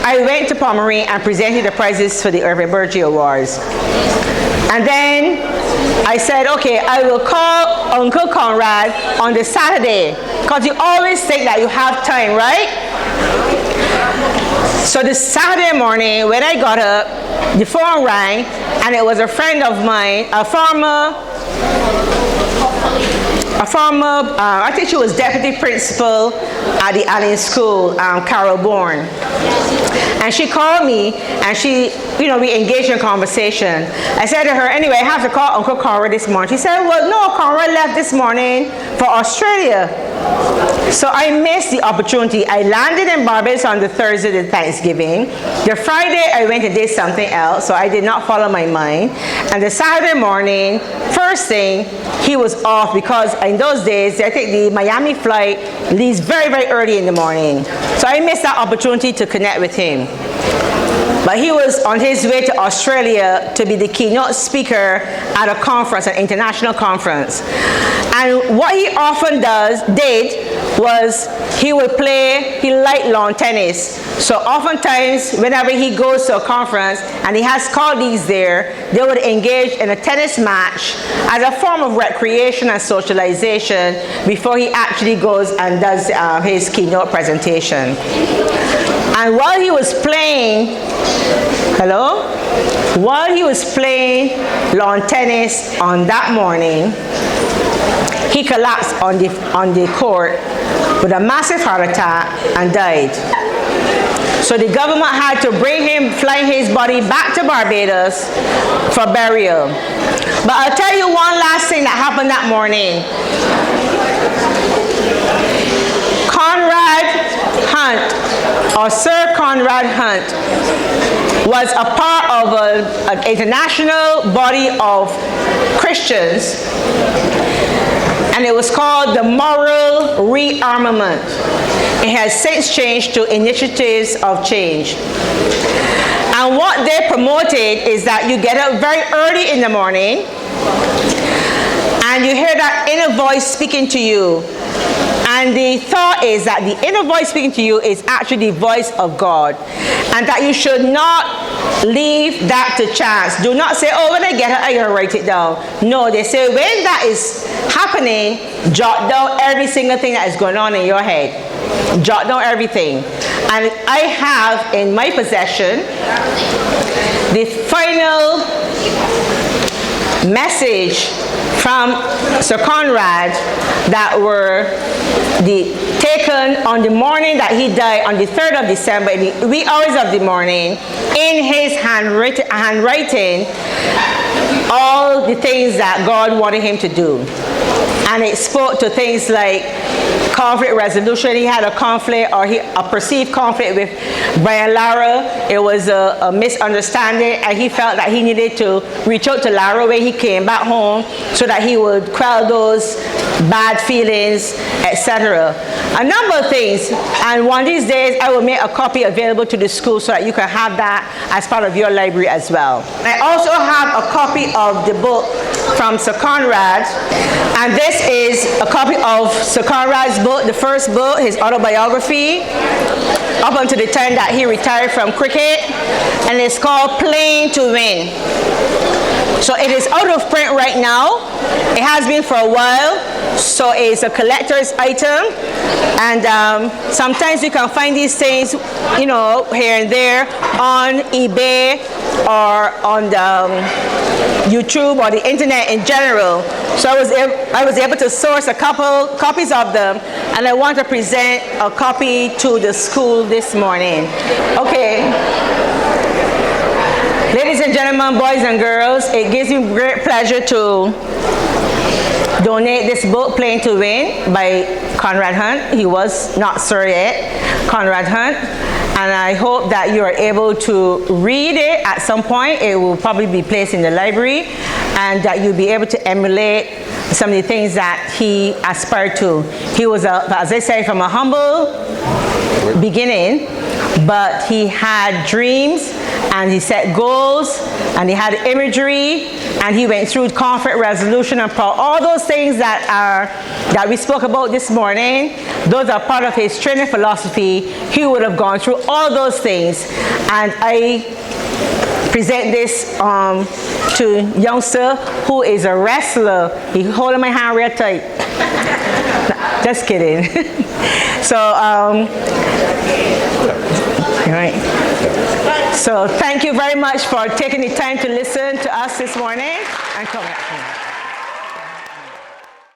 I went to Pomerine and presented the prizes for the Irving Burgee Awards. And then I said, okay, I will call Uncle Conrad on the Saturday, because you always think that you have time, right? So the Saturday morning, when I got up, the phone rang, and it was a friend of mine, a former, I think she was deputy principal at the Alleyne School, Carol Bourne. And she called me, and we engaged in conversation. I said to her, anyway, I have to call Uncle Conrad this morning. She said, well, no, Conrad left this morning for Australia. So I missed the opportunity. I landed in Barbados on the Thursday of Thanksgiving. The Friday, I went and did something else, so I did not follow my mind. And the Saturday morning, first thing, he was off, because in those days, I think the Miami flight leaves very, very early in the morning. So I missed that opportunity to connect with him. But he was on his way to Australia to be the keynote speaker at a conference, an international conference. And what he often did was he liked lawn tennis. So oftentimes, whenever he goes to a conference and he has colleagues there, they would engage in a tennis match as a form of recreation and socialization before he actually goes and does his keynote presentation. And while he was playing, while he was playing lawn tennis on that morning, he collapsed on the court with a massive heart attack and died. So the government had to fly his body back to Barbados for burial. But I'll tell you one last thing that happened that morning. Conrad Hunte, or Sir Conrad Hunte, was a part of an international body of Christians, and it was called the Moral Rearmament. It has since changed to Initiatives of Change. And what they promoted is that you get up very early in the morning and you hear that inner voice speaking to you. And the thought is that the inner voice speaking to you is actually the voice of God, and that you should not leave that to chance. Do not say, oh, when I get it, I'm going to write it down. No, they say when that is happening, jot down every single thing that is going on in your head. Jot down everything. And I have in my possession the final message from Sir Conrad that were taken on the morning that he died, on the 3rd of December, in the wee hours of the morning, in his handwriting, all the things that God wanted him to do. And it spoke to things like conflict resolution. He had a conflict, or a perceived conflict with Brian Lara. It was a misunderstanding, and he felt that he needed to reach out to Lara when he came back home so that he would quell those bad feelings, etc. A number of things. And one of these days, I will make a copy available to the school so that you can have that as part of your library as well. I also have a copy of the book from Sir Conrad, and this is a copy of Sir Conrad's book, the first book, his autobiography, up until the time that he retired from cricket, and it's called Playing to Win. So it is out of print right now. It has been for a while, so it's a collector's item, and sometimes you can find these things, you know, here and there on eBay or on YouTube or the internet in general. So I was able to source a couple copies of them, and I want to present a copy to the school this morning. Okay. Ladies and gentlemen, boys and girls, it gives me great pleasure to donate this book, Playing to Win, by Conrad Hunte. He was not Sir yet, Conrad Hunte. And I hope that you are able to read it at some point. It will probably be placed in the library, and that you'll be able to emulate some of the things that he aspired to. He was, as I say, from a humble beginning, but he had dreams and he set goals, and he had imagery, and he went through conflict resolution and all those things that we spoke about this morning. Those are part of his training philosophy. He would have gone through all those things, and I present this to youngster who is a wrestler. He's holding my hand real tight. Just kidding. So, all right. So thank you very much for taking the time to listen to us this morning and come back.